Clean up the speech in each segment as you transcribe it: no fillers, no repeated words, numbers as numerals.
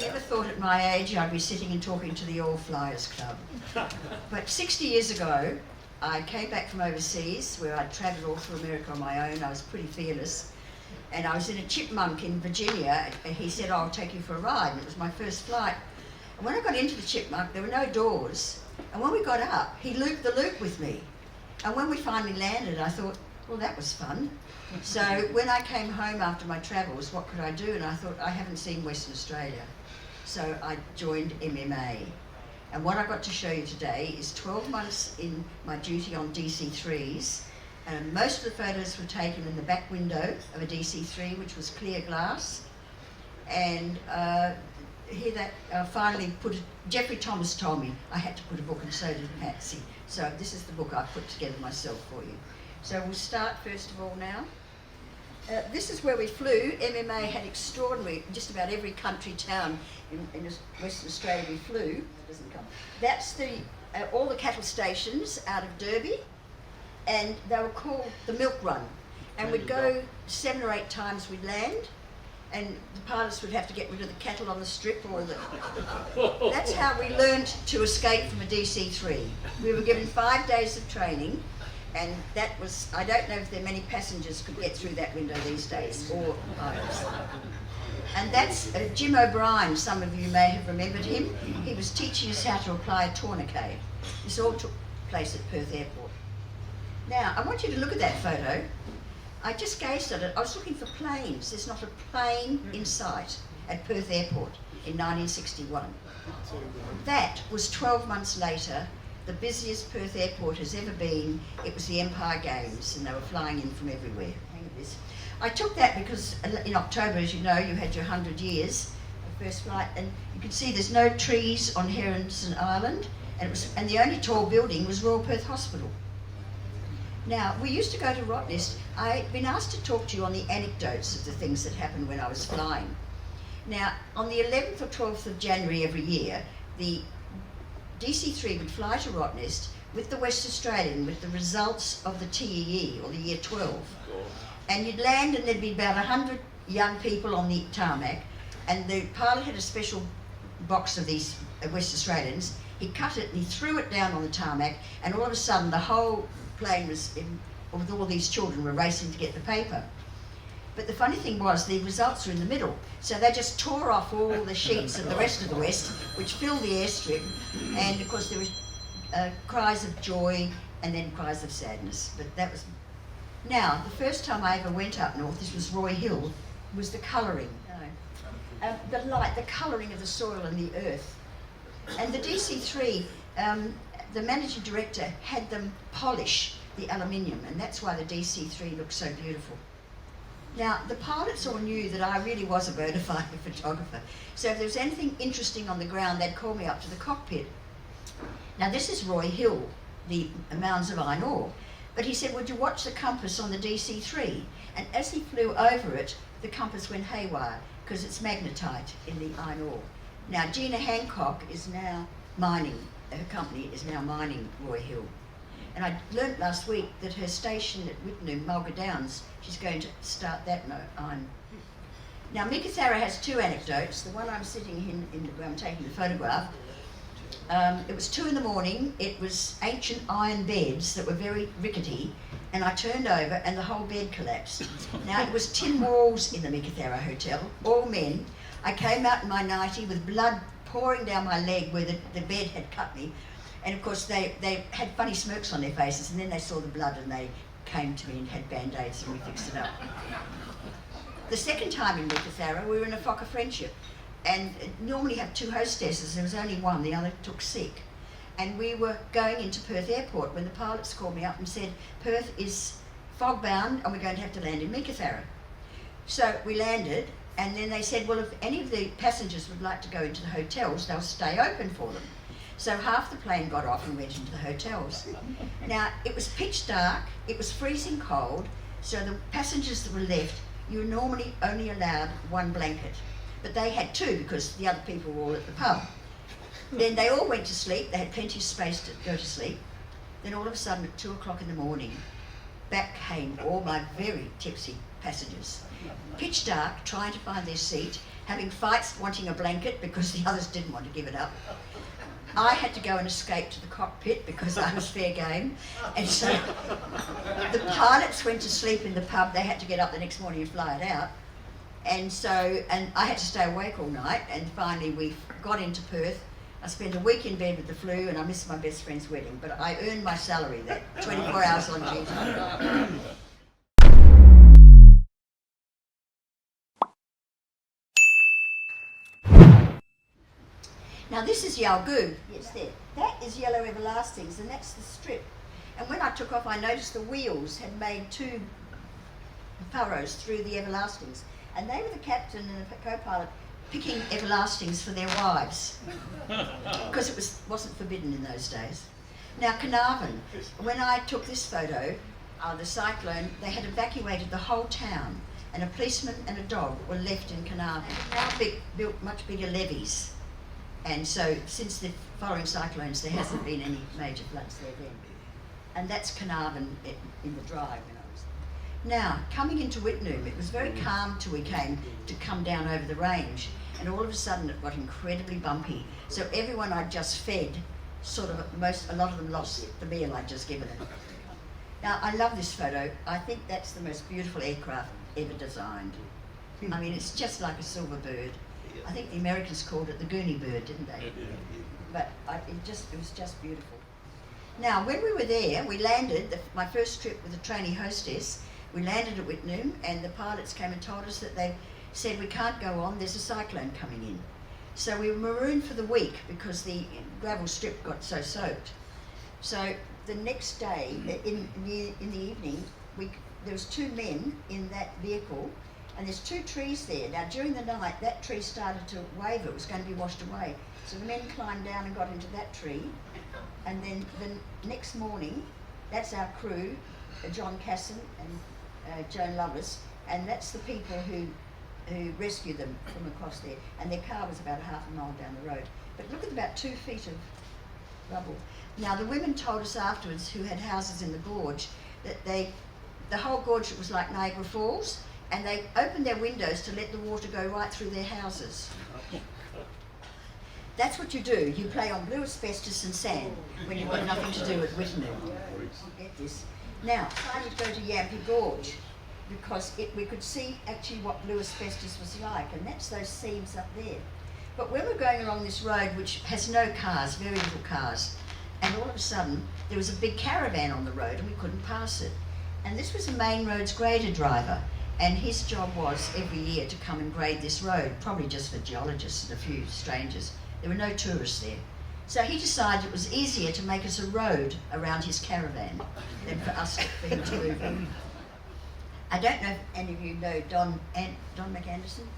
never thought at my age I'd be sitting and talking to the All Fliers Club. But 60 years ago, I came back from overseas where I'd travelled all through America on my own. I was pretty fearless. And I was in a chipmunk in Virginia, and he said, I'll take you for a ride. And it was my first flight. And when I got into the chipmunk, there were no doors. And when we got up, he looped the loop with me. And when we finally landed, I thought, well, that was fun. So when I came home after my travels, what could I do? And I thought, I haven't seen Western Australia. So I joined MMA. And what I got to show you today is 12 months in my duty on DC-3s. Most of the photos were taken in the back window of a DC-3, which was clear glass. And here that finally Jeffrey Thomas told me I had to put a book, and so did Patsy. So this is the book I put together myself for you. So we'll start first of all now. This is where we flew. MMA had extraordinary, just about every country town in Western Australia we flew. It doesn't come. That's all the cattle stations out of Derby, and they were called the milk run. And we'd go 7 or 8 times we'd land, and the pilots would have to get rid of the cattle on the strip or That's how we learnt to escape from a DC-3. We were given 5 days of training, and that was, I don't know if there are many passengers could get through that window these days, or pilots. And that's Jim O'Brien, some of you may have remembered him. He was teaching us how to apply a tourniquet. This all took place at Perth Airport. Now, I want you to look at that photo. I just gazed at it. I was looking for planes. There's not a plane in sight at Perth Airport in 1961. That was 12 months later, the busiest Perth Airport has ever been. It was the Empire Games, and they were flying in from everywhere. Hang on this. I took that because in October, as you know, you had your 100 years of first flight, and you can see there's no trees on Heronston Island, and the only tall building was Royal Perth Hospital. Now, we used to go to Rottnest. I'd been asked to talk to you on the anecdotes of the things that happened when I was flying. Now, on the 11th or 12th of January every year, the DC-3 would fly to Rottnest with the West Australian with the results of the TEE, or the Year 12. And you'd land and there'd be about 100 young people on the tarmac, and the pilot had a special box of these West Australians. He cut it and he threw it down on the tarmac, and all of a sudden the whole plane was with all these children were racing to get the paper. But the funny thing was the results were in the middle, so they just tore off all the sheets of the rest of the West, which filled the airstrip, and of course there was cries of joy and then cries of sadness. But that was... Now, the first time I ever went up north, this was Roy Hill, was the colouring. The light, the colouring of the soil and the earth. And the DC-3, the managing director had them polish the aluminium, and that's why the DC-3 looks so beautiful. Now, the pilots all knew that I really was a bona fide photographer, so if there was anything interesting on the ground, they'd call me up to the cockpit. Now, this is Roy Hill, the mounds of iron ore, but he said, would you watch the compass on the DC-3? And as he flew over it, the compass went haywire, because it's magnetite in the iron ore. Now, Gina Hancock is now mining, her company is now mining Roy Hill. And I learnt last week that her station at Wittenoom, Mulga Downs, she's going to start that iron. Now, Meekatharra has 2 anecdotes. The one I'm sitting in where I'm taking the photograph, it was 2 in the morning. It was ancient iron beds that were very rickety, and I turned over and the whole bed collapsed. Now, it was tin walls in the Meekatharra Hotel, all men. I came out in my nightie with blood pouring down my leg where the bed had cut me. And of course they had funny smirks on their faces, and then they saw the blood and they came to me and had band-aids and we fixed it up. The second time in Meekatharra, we were in a flock of friendship, and normally have 2 hostesses. There was only one, the other took sick. And we were going into Perth Airport when the pilots called me up and said, Perth is fog-bound and we're going to have to land in Meekatharra. So we landed, and then they said, well, if any of the passengers would like to go into the hotels, they'll stay open for them. So half the plane got off and went into the hotels. Now, it was pitch dark, it was freezing cold, so the passengers that were left, you were normally only allowed 1 blanket. But they had 2 because the other people were all at the pub. Then they all went to sleep, they had plenty of space to go to sleep. Then all of a sudden at 2 o'clock in the morning, back came all my very tipsy passengers. Pitch dark, trying to find their seat, having fights wanting a blanket because the others didn't want to give it up. I had to go and escape to the cockpit because I was fair game. And so the pilots went to sleep in the pub. They had to get up the next morning and fly it out. And I had to stay awake all night. And finally we got into Perth. I spent a week in bed with the flu and I missed my best friend's wedding. But I earned my salary, that 24 hours on duty. Now this is Yalgoo, yes there. That is Yellow Everlastings and that's the strip. And when I took off I noticed the wheels had made 2 furrows through the Everlastings. And they were the captain and the co-pilot picking Everlastings for their wives. Because it wasn't forbidden in those days. Now Carnarvon, when I took this photo, the cyclone, they had evacuated the whole town and a policeman and a dog were left in Carnarvon. Now built much bigger levees. And so, since the following cyclones, there hasn't been any major floods there then. And that's Carnarvon in the drive when I was there. Now, coming into Whitnoom, it was very calm till we came to come down over the range. And all of a sudden, it got incredibly bumpy. So everyone I'd just fed, a lot of them lost the meal I'd just given them. Now, I love this photo. I think that's the most beautiful aircraft ever designed. I mean, it's just like a silver bird. I think the Americans called it the Goonie bird, didn't they? But it was just beautiful. Now, when we were there, we landed, my first trip with a trainee hostess, we landed at Whitnoom and the pilots came and told us that they said we can't go on, there's a cyclone coming in. So we were marooned for the week because the gravel strip got so soaked. So the next day, in the evening, there was 2 men in that vehicle. And there's 2 trees there. Now during the night, that tree started to waver, it was going to be washed away. So the men climbed down and got into that tree. And then the next morning, that's our crew, John Casson and Joan Lovelace, and that's the people who rescued them from across there. And their car was about half a mile down the road. But look at about 2 feet of rubble. Now the women told us afterwards, who had houses in the gorge, that the whole gorge was like Niagara Falls, and they opened their windows to let the water go right through their houses. That's what you do. You play on blue asbestos and sand when you've got nothing to do with Whitnoom. Get this. Now, I decided to go to Yampi Gorge because we could see actually what blue asbestos was like, and that's those seams up there. But when we're going along this road, which has no cars, very little cars, and all of a sudden there was a big caravan on the road and we couldn't pass it. And this was a main roads grader driver. And his job was every year to come and grade this road, probably just for geologists and a few strangers. There were no tourists there. So he decided it was easier to make us a road around his caravan than for him to move in. I don't know if any of you know Don Anderson.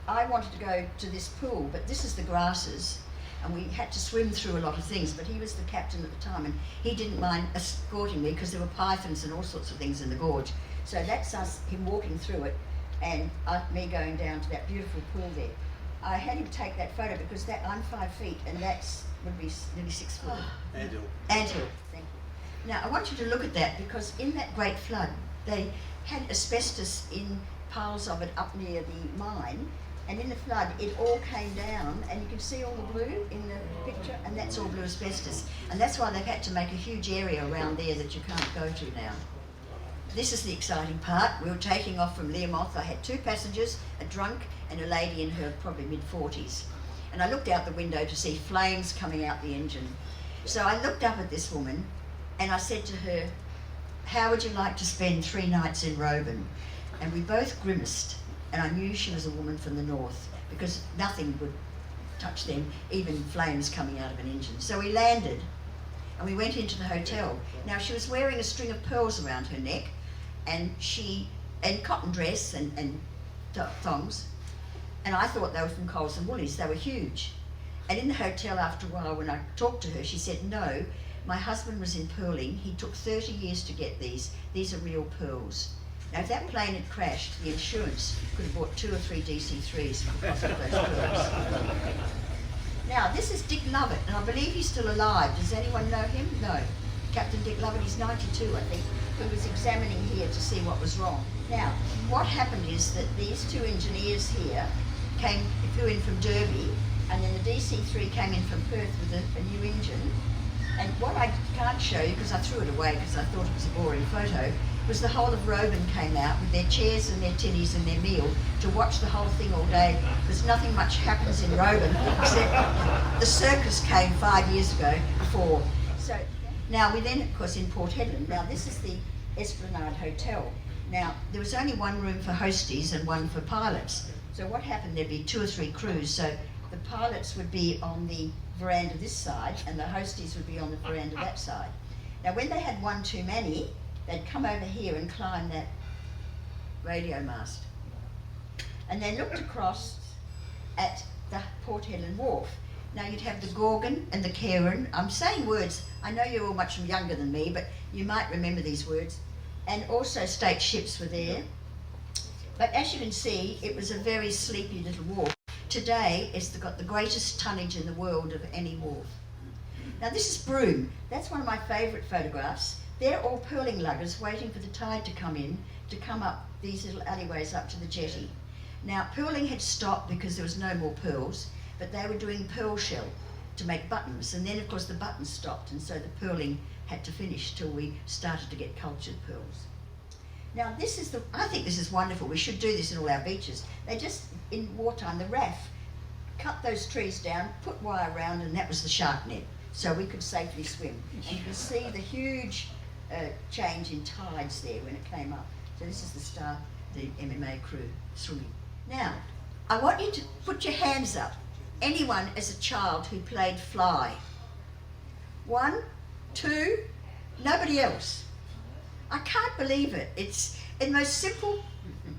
I wanted to go to this pool, but this is the grasses, and we had to swim through a lot of things, but he was the captain at the time, and he didn't mind escorting me because there were pythons and all sorts of things in the gorge. So that's him walking through it, and me going down to that beautiful pool there. I had him take that photo because I'm 5 feet, and would be nearly 6 foot. Anthill. Anthill, thank you. Now I want you to look at that because in that great flood, they had asbestos in piles of it up near the mine, and in the flood it all came down, and you can see all the blue in the picture, and that's all blue asbestos. And that's why they've had to make a huge area around there that you can't go to now. This is the exciting part. We were taking off from Learmonth. I had 2 passengers, a drunk and a lady in her probably mid-40s. And I looked out the window to see flames coming out the engine. So I looked up at this woman and I said to her, how would you like to spend 3 nights in Roban? And we both grimaced, and I knew she was a woman from the north because nothing would touch them, even flames coming out of an engine. So we landed and we went into the hotel. Now she was wearing a string of pearls around her neck, and cotton dress and thongs, and I thought they were from Coles and Woolies. They were huge. And in the hotel after a while when I talked to her, she said, no, my husband was in pearling. He took 30 years to get these. These are real pearls. Now if that plane had crashed, the insurance could have bought 2 or 3 DC-3s for the cost of those pearls. Now this is Dick Lovett, and I believe he's still alive. Does anyone know him? No. Captain Dick Lovett, he's 92 I think, who was examining here to see what was wrong. Now, what happened is that these two engineers here flew in from Derby, and then the DC-3 came in from Perth with a new engine. And what I can't show you, because I threw it away because I thought it was a boring photo, was the whole of Roban came out with their chairs and their tinnies and their meal to watch the whole thing all day, because nothing much happens in Roban except the circus came 5 years ago before. So now we then, of course, in Port Hedland. Now this is the Esplanade Hotel. Now there was only one room for hosties and one for pilots. So what happened, there'd be 2 or 3 crews. So the pilots would be on the veranda this side and the hosties would be on the veranda that side. Now when they had one too many, they'd come over here and climb that radio mast. And they looked across at the Port Hedland Wharf. Now you'd have the Gorgon and the Cairn. I'm saying words, I know you're all much younger than me, but you might remember these words. And also state ships were there. But as you can see, it was a very sleepy little wharf. Today, it's got the greatest tonnage in the world of any wharf. Now this is Broome. That's one of my favourite photographs. They're all pearling luggers waiting for the tide to come in, to come up these little alleyways up to the jetty. Now pearling had stopped because there was no more pearls, but they were doing pearl shell to make buttons, and then of course the buttons stopped, and so the pearling had to finish till we started to get cultured pearls. Now this is I think this is wonderful. We should do this in all our beaches. They just, in wartime, the RAF cut those trees down, put wire around, and that was the shark net, so we could safely swim. And you can see the huge change in tides there when it came up. So this is the MMA crew swimming. Now, I want you to put your hands up. Anyone as a child who played fly? 1, 2, nobody else. I can't believe it. It's the most simple,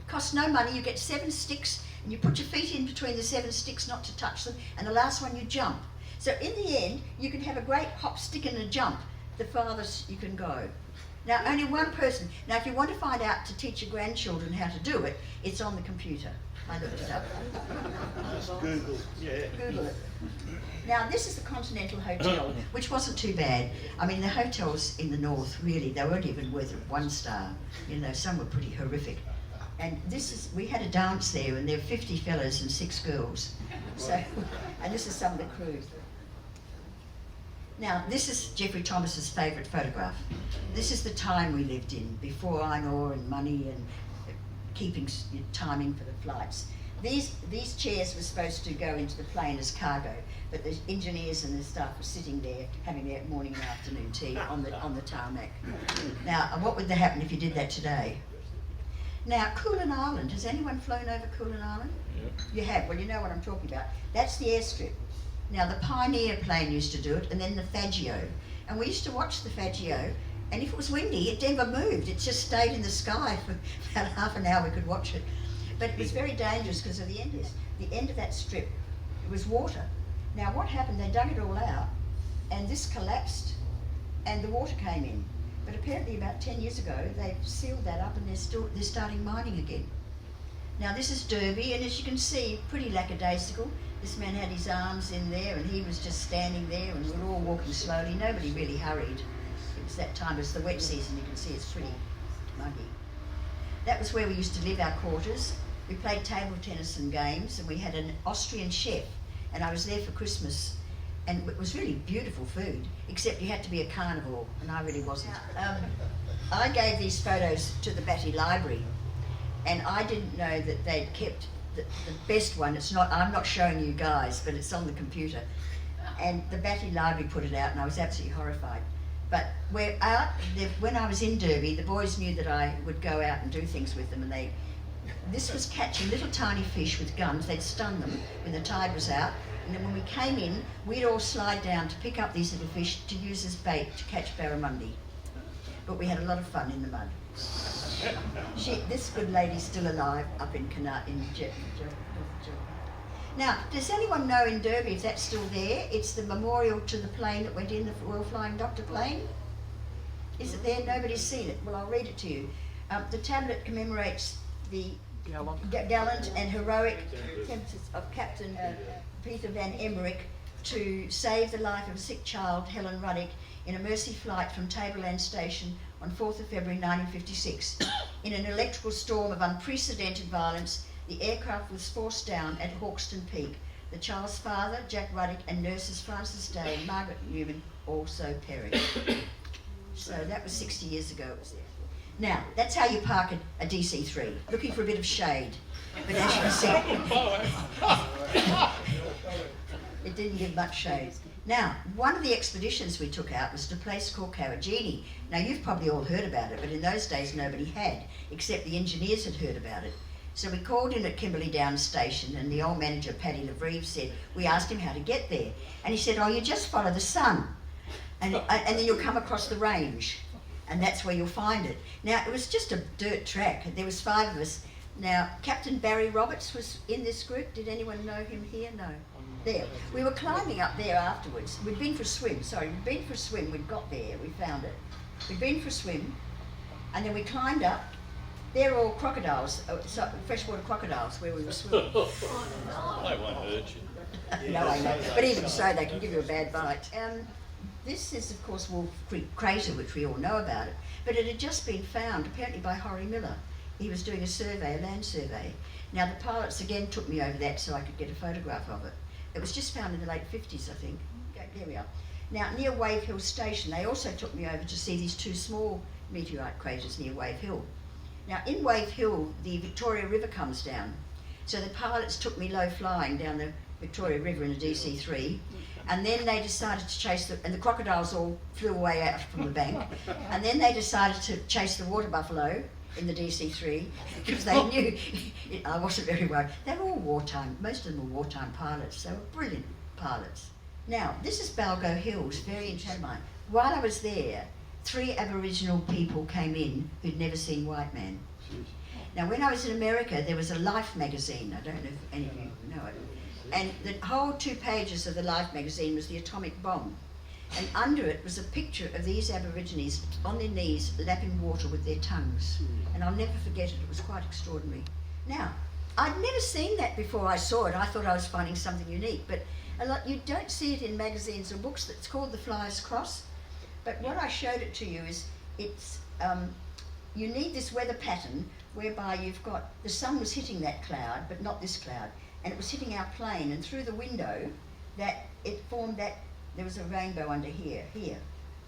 costs no money. You get 7 sticks and you put your feet in between the 7 sticks not to touch them, and the last one you jump. So in the end, you can have a great hop, stick and a jump, the farthest you can go. Now only one person. Now if you want to find out to teach your grandchildren how to do it, it's on the computer. I looked it up. Just Google, yeah. Google it. Now this is the Continental Hotel, which wasn't too bad. I mean the hotels in the north, really, they weren't even worth 1 star. You know, some were pretty horrific. And we had a dance there, and there were 50 fellas and 6 girls. So, and this is some of the crew. Now, this is Geoffrey Thomas's favourite photograph. This is the time we lived in, before iron ore and money and keeping timing for the flights. These chairs were supposed to go into the plane as cargo, but the engineers and the staff were sitting there having their morning and afternoon tea on the tarmac. Now, what would happen if you did that today? Now, Coolin Island, has anyone flown over Coolin Island? Yep. You have, well you know what I'm talking about. That's the airstrip. Now the Pioneer plane used to do it, and then the Fagio. And we used to watch the Fagio, and if it was windy, it never moved. It just stayed in the sky for about half an hour we could watch it. But it was very dangerous because of the end of that strip, it was water. Now what happened, they dug it all out, and this collapsed, and the water came in. But apparently about 10 years ago, they sealed that up and they're starting mining again. Now this is Derby, and as you can see, pretty lackadaisical. This man had his arms in there and he was just standing there, and we were all walking slowly. Nobody really hurried. It was that time, it was the wet season, you can see it's pretty muggy. That was where we used to live, our quarters. We played table tennis and games, and we had an Austrian chef, and I was there for Christmas, and it was really beautiful food, except you had to be a carnivore, and I really wasn't. I gave these photos to the Batty Library, and I didn't know that they'd kept the best one. I'm not showing you guys, but it's on the computer. And the Batty Library put it out, and I was absolutely horrified. But when I was in Derby, the boys knew that I would go out and do things with them, and this was catching little tiny fish with guns. They'd stun them when the tide was out, and then when we came in, we'd all slide down to pick up these little fish to use as bait to catch barramundi. But we had a lot of fun in the mud. This good lady's still alive up in Now, does anyone know in Derby if that's still there? It's the memorial to the plane that went in, the Royal Flying Doctor plane. Is it there? Nobody's seen it. Well, I'll read it to you. The tablet commemorates the gallant and heroic attempts of Captain Peter van Emmerik to save the life of a sick child, Helen Ruddick, in a Mersey flight from Tableland Station on 4th of February 1956. In an electrical storm of unprecedented violence, the aircraft was forced down at Hawkston Peak. The child's father, Jack Ruddick, and nurses Frances Day and Margaret Newman also perished. So that was 60 years ago it was there. Now, that's how you park a DC-3, looking for a bit of shade. But as you can see, it didn't give much shade. Now, one of the expeditions we took out was to a place called Karijini. Now, you've probably all heard about it, but in those days nobody had, except the engineers had heard about it. So we called in at Kimberley Downs Station, and the old manager, Paddy Levrieve, said, we asked him how to get there. And he said, oh, you just follow the sun, and then you'll come across the range, and that's where you'll find it. Now, it was just a dirt track. There was 5 of us. Now, Captain Barry Roberts was in this group. Did anyone know him here? No. There. We were climbing up there afterwards. We'd been for a swim. We'd got there. We found it. We'd been for a swim, and then we climbed up. They're all crocodiles, freshwater crocodiles, where we were swimming. They won't hurt you. No, I know. But even so, they can give you a bad bite. This is, of course, Wolf Creek Crater, which we all know about it. But it had just been found, apparently by Horry Miller. He was doing a survey, a land survey. Now, the pilots again took me over that so I could get a photograph of it. It was just found in the late 50s, I think. Okay, there we are. Now, near Wave Hill Station, they also took me over to see these 2 small meteorite craters near Wave Hill. Now, in Wave Hill, the Victoria River comes down. So the pilots took me low flying down the Victoria River in a DC-3, and then they decided to chase and the crocodiles all flew away out from the bank, and then they decided to chase the water buffalo in the DC-3, because they knew, I wasn't very worried. They were all wartime, most of them were wartime pilots. They were brilliant pilots. Now, this is Balgo Hills, very interesting. While I was there, 3 Aboriginal people came in who'd never seen white man. Now, when I was in America, there was a Life magazine. I don't know if any of you know it. And the whole 2 pages of the Life magazine was the atomic bomb. And under it was a picture of these Aborigines on their knees lapping water with their tongues. And I'll never forget it. It was quite extraordinary. Now, I'd never seen that before I saw it. I thought I was finding something unique. But you don't see it in magazines or books. It's called the Fliers Cross. But what I showed it to you is, you need this weather pattern whereby you've got, the sun was hitting that cloud, but not this cloud, and it was hitting our plane, and through the window, that it formed that, there was a rainbow under here,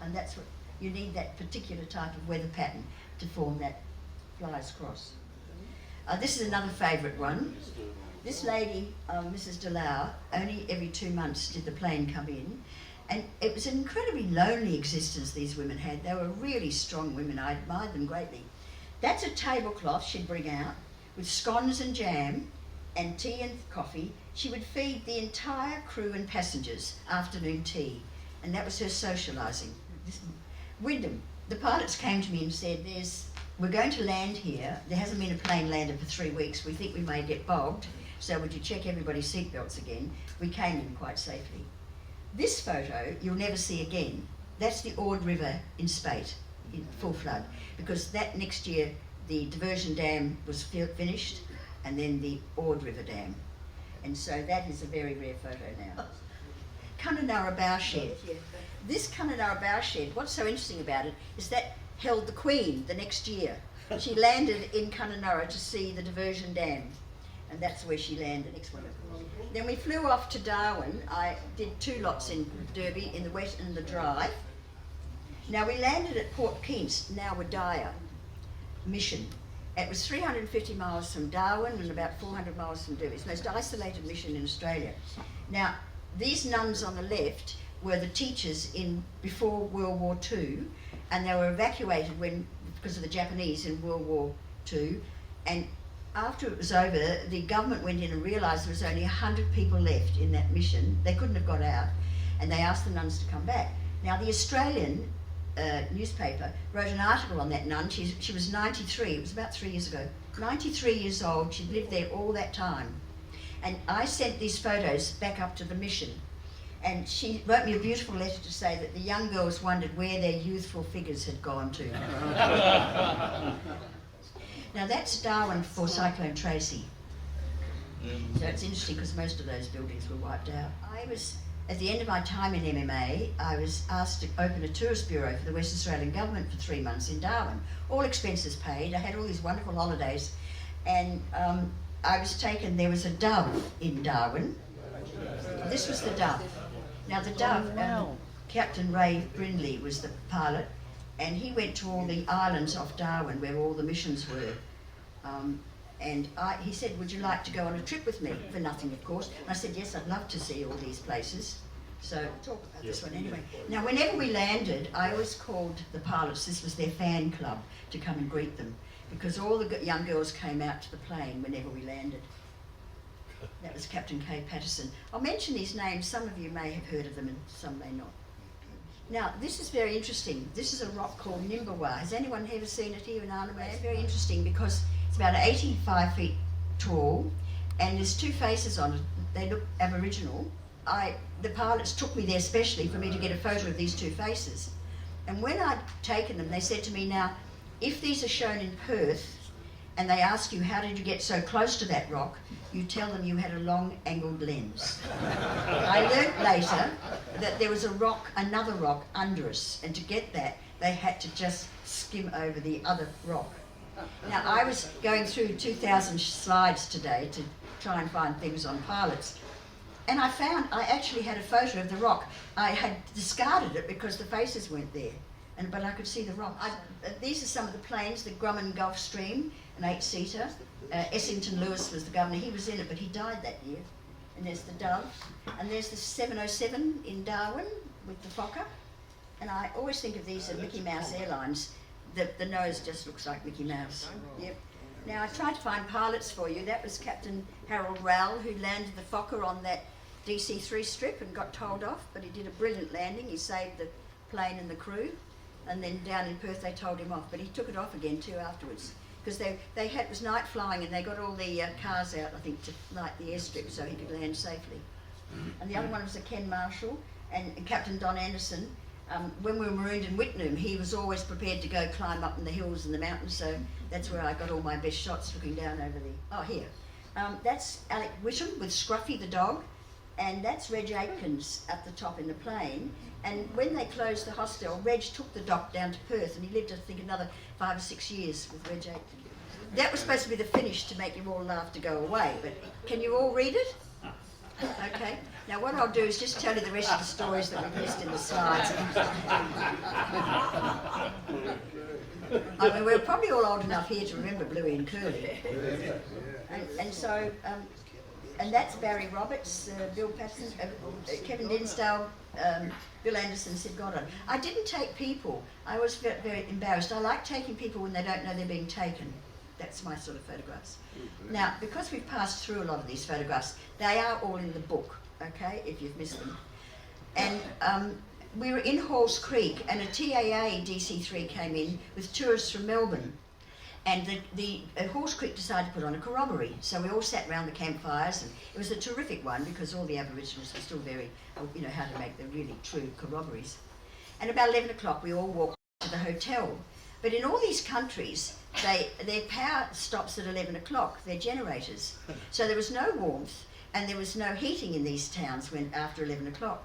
and that's what, you need that particular type of weather pattern to form that Fliers Cross. This is another favourite one. This lady, Mrs. Delau, only every 2 months did the plane come in. And it was an incredibly lonely existence these women had. They were really strong women. I admired them greatly. That's a tablecloth she'd bring out with scones and jam and tea and coffee. She would feed the entire crew and passengers afternoon tea. And that was her socialising. Wyndham, the pilots came to me and said, we're going to land here. There hasn't been a plane landed for 3 weeks. We think we may get bogged. So would you check everybody's seatbelts again? We came in quite safely. This photo you'll never see again. That's the Ord River in Spate, in full flood, because that next year the diversion dam was finished, and then the Ord River Dam. And so that is a very rare photo now. Kununurra bow shed. This Kununurra bow shed, what's so interesting about it is that held the Queen the next year. She landed in Kununurra to see the diversion dam, and that's where she landed. Next one. Then we flew off to Darwin. I did 2 lots in Derby, in the wet and the dry. Now we landed at Port Keynes, now Wodaya mission. It was 350 miles from Darwin and about 400 miles from Derby. It's the most isolated mission in Australia. Now, these nuns on the left were the teachers before World War II, and they were evacuated because of the Japanese in World War II. And after it was over, the government went in and realised there was only 100 people left in that mission. They couldn't have got out, and they asked the nuns to come back. Now, the Australian newspaper wrote an article on that nun. She was 93, it was about 3 years ago. 93 years old, she'd lived there all that time. And I sent these photos back up to the mission. And she wrote me a beautiful letter to say that the young girls wondered where their youthful figures had gone to. Now that's Darwin before Cyclone Tracy. So it's interesting because most of those buildings were wiped out. I was at the end of my time in MMA, I was asked to open a tourist bureau for the West Australian Government for 3 months in Darwin. All expenses paid. I had all these wonderful holidays, and I was taken. There was a dove in Darwin. This was the dove. Now the dove, Captain Ray Brindley was the pilot, and he went to all the islands off Darwin where all the missions were. He said, would you like to go on a trip with me? For nothing, of course. And I said, yes, I'd love to see all these places. So we'll talk about this one anyway. Now, whenever we landed, I always called the pilots, this was their fan club, to come and greet them, because all the young girls came out to the plane whenever we landed. That was Captain Kay Patterson. I'll mention these names. Some of you may have heard of them and some may not. Now, this is very interesting. This is a rock called Nimbawa. Has anyone ever seen it here in Arnhem? Very interesting because it's about 85 feet tall, and there's two faces on it. They look Aboriginal. The pilots took me there specially for me to get a photo of these two faces. And when I'd taken them, they said to me, now, if these are shown in Perth, and they ask you, how did you get so close to that rock, you tell them you had a long angled lens. I learnt later that there was a rock, another rock under us, and to get that, they had to just skim over the other rock. Now, I was going through 2,000 slides today to try and find things on pilots, and I actually had a photo of the rock. I had discarded it because the faces weren't there, but I could see the rock. These are some of the planes, the Grumman Gulfstream, an 8-seater. Essington Lewis was the governor. He was in it, but he died that year. And there's the Dove. And there's the 707 in Darwin with the Fokker. And I always think of these as Mickey Mouse Airlines. The nose just looks like Mickey Mouse. Yep. Now, I tried to find pilots for you. That was Captain Harold Rowell, who landed the Fokker on that DC-3 strip and got told off, but he did a brilliant landing. He saved the plane and the crew. And then down in Perth, they told him off, but he took it off again too afterwards. Because it was night flying, and they got all the cars out, I think, to light the airstrip so he could land safely. And the other one was a Ken Marshall and Captain Don Anderson. When we were marooned in Whitnum, he was always prepared to go climb up in the hills and the mountains, so that's where I got all my best shots, looking down over here. That's Alec Whittam with Scruffy the dog, and that's Reg Atkins at the top in the plane. And when they closed the hostel, Reg took the doc down to Perth, and he lived, I think, another 5 or 6 years with Reg Atkins. That was supposed to be the finish to make you all laugh to go away, but can you all read it? Okay. Now what I'll do is just tell you the rest of the stories that we've missed in the slides. I mean, we're probably all old enough here to remember Bluey and Curly. And that's Barry Roberts, Bill Patterson, Kevin Dinsdale, Bill Anderson, Sid Goddard. I didn't take people. I was very, very embarrassed. I like taking people when they don't know they're being taken. That's my sort of photographs. Now, because we've passed through a lot of these photographs, they are all in the book, okay, if you've missed them. And we were in Halls Creek, and a TAA DC-3 came in with tourists from Melbourne. And the Halls Creek decided to put on a corroboree. So we all sat around the campfires, and it was a terrific one because all the Aboriginals were still very, how to make the really true corroborees. And about 11 o'clock, we all walked to the hotel. But in all these countries, their power stops at 11 o'clock, their generators. So there was no warmth, and there was no heating in these towns after 11 o'clock.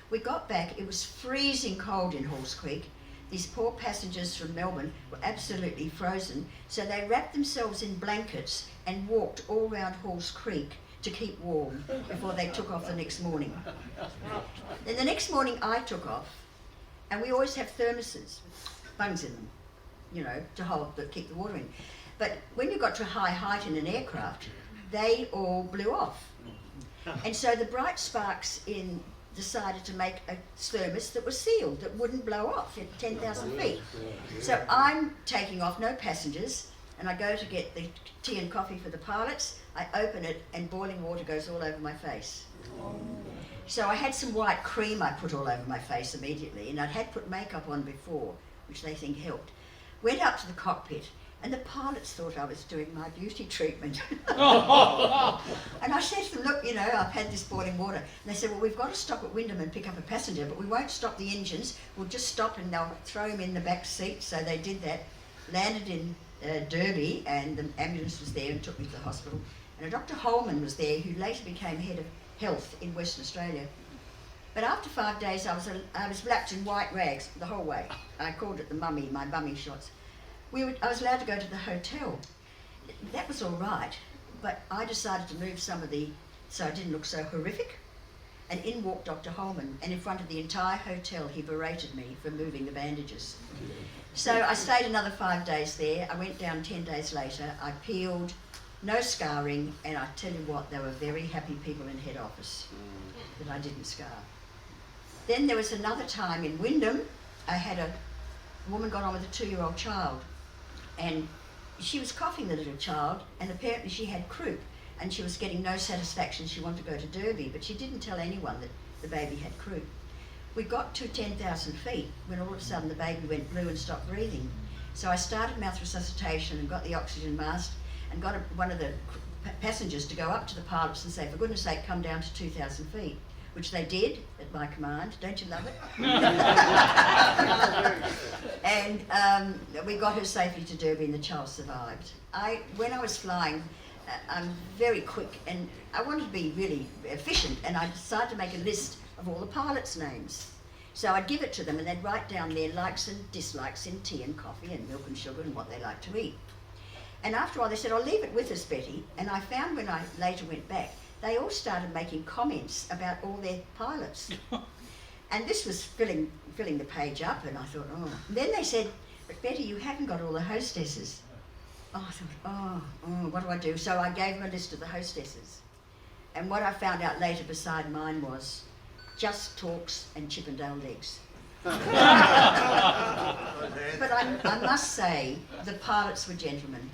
We got back, it was freezing cold in Halls Creek. These poor passengers from Melbourne were absolutely frozen, so they wrapped themselves in blankets and walked all round Halls Creek to keep warm before they took off the next morning. Then the next morning I took off, and we always have thermoses with bungs in them, to keep the water in. But when you got to a high height in an aircraft, they all blew off. And so the bright sparks decided to make a thermos that was sealed, that wouldn't blow off at 10,000 feet. So I'm taking off, no passengers, and I go to get the tea and coffee for the pilots. I open it, and boiling water goes all over my face. So I had some white cream I put all over my face immediately, and I'd had put makeup on before, which they think helped. Went up to the cockpit, and the pilots thought I was doing my beauty treatment. And I said to them, look, I've had this boiling water. And they said, well, we've got to stop at Wyndham and pick up a passenger, but we won't stop the engines. We'll just stop and they'll throw him in the back seat. So they did that, landed in Derby, and the ambulance was there and took me to the hospital. And a Dr. Holman was there, who later became head of health in Western Australia. But after 5 days, I was wrapped in white rags the whole way. I called it my mummy shots. I was allowed to go to the hotel. That was all right, but I decided to move so I didn't look so horrific. And in walked Dr. Holman, and in front of the entire hotel, he berated me for moving the bandages. So I stayed another 5 days there. I went down 10 days later. I peeled, no scarring, and I tell you what, they were very happy people in head office that I didn't scar. Then there was another time in Wyndham. I had a woman got on with a 2-year-old child, and she was coughing, the little child, and apparently she had croup, and she was getting no satisfaction. She wanted to go to Derby, but she didn't tell anyone that the baby had croup. We got to 10,000 feet when all of a sudden the baby went blue and stopped breathing. So I started mouth resuscitation and got the oxygen mask and got one of the passengers to go up to the pilots and say, for goodness sake, come down to 2,000 feet, which they did at my command. Don't you love it? And we got her safely to Derby and the child survived. When I was flying, I'm very quick and I wanted to be really efficient, and I decided to make a list of all the pilots' names. So I'd give it to them and they'd write down their likes and dislikes in tea and coffee and milk and sugar and what they like to eat. And after a while they said, "Oh, leave it with us, Betty." And I found when I later went back, they all started making comments about all their pilots. And this was filling the page up, and I thought, oh. And then they said, "But Betty, you haven't got all the hostesses." Oh, I thought, what do I do? So I gave them a list of the hostesses. And what I found out later beside mine was just talks and Chippendale legs. But I must say, the pilots were gentlemen.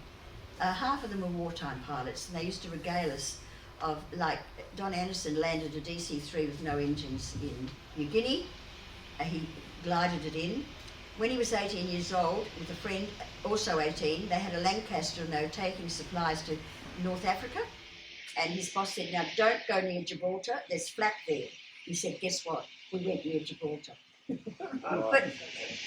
Half of them were wartime pilots, and they used to regale us of, like, Don Anderson landed a DC-3 with no engines in New Guinea. He glided it in. When he was 18 years old, with a friend, also 18, they had a Lancaster and they were taking supplies to North Africa. And his boss said, "Now don't go near Gibraltar, there's flak there." He said, "Guess what? We went near Gibraltar." But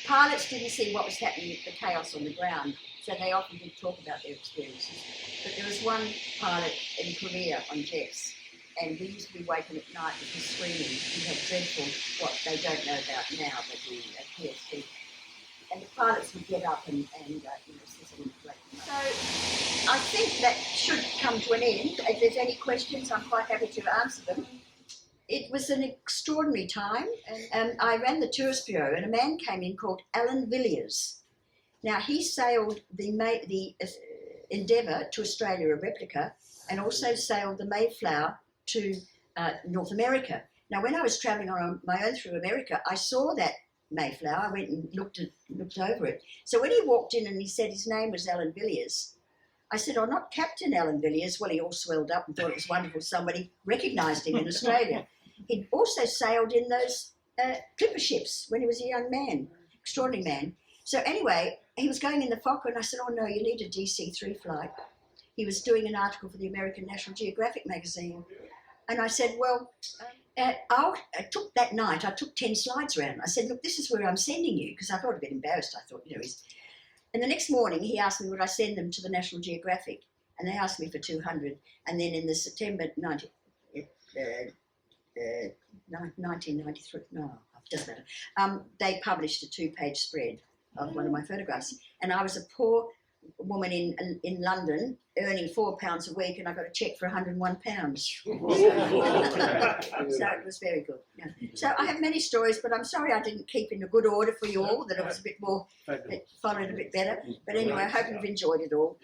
pilots didn't see what was happening, the chaos on the ground, so they often did talk about their experiences. But there was one pilot in Korea on jets, and we used to be waking at night with him screaming. He had dreadful, what they don't know about now, but the PSP. And the pilots would get up and sizzle and flake. So I think that should come to an end. If there's any questions, I'm quite happy to answer them. It was an extraordinary time, and I ran the tourist bureau, and a man came in called Alan Villiers. Now, he sailed the Endeavour to Australia, a replica, and also sailed the Mayflower to North America. Now, when I was travelling on my own through America, I saw that Mayflower. I went and looked over it. So when he walked in and he said his name was Alan Villiers, I said, "Oh, not Captain Alan Villiers." Well, he all swelled up and thought it was wonderful. Somebody recognised him in Australia. He'd also sailed in those clipper ships when he was a young man, extraordinary man. So anyway, he was going in the Fokker, and I said, "Oh no, you need a DC-3 flight." He was doing an article for the American National Geographic magazine. And I said, well, I took 10 slides around. I said, "Look, this is where I'm sending you," because I felt a bit embarrassed. I thought, And the next morning he asked me would I send them to the National Geographic, and they asked me for 200. And then in the September 1993, they published a 2-page spread of one of my photographs. And I was a poor woman in London earning £4 a week, and I got a cheque for £101. So it was very good. Yeah. So I have many stories, but I'm sorry I didn't keep in a good order for you all, that it was a bit more, it followed a bit better. But anyway, I hope you've enjoyed it all.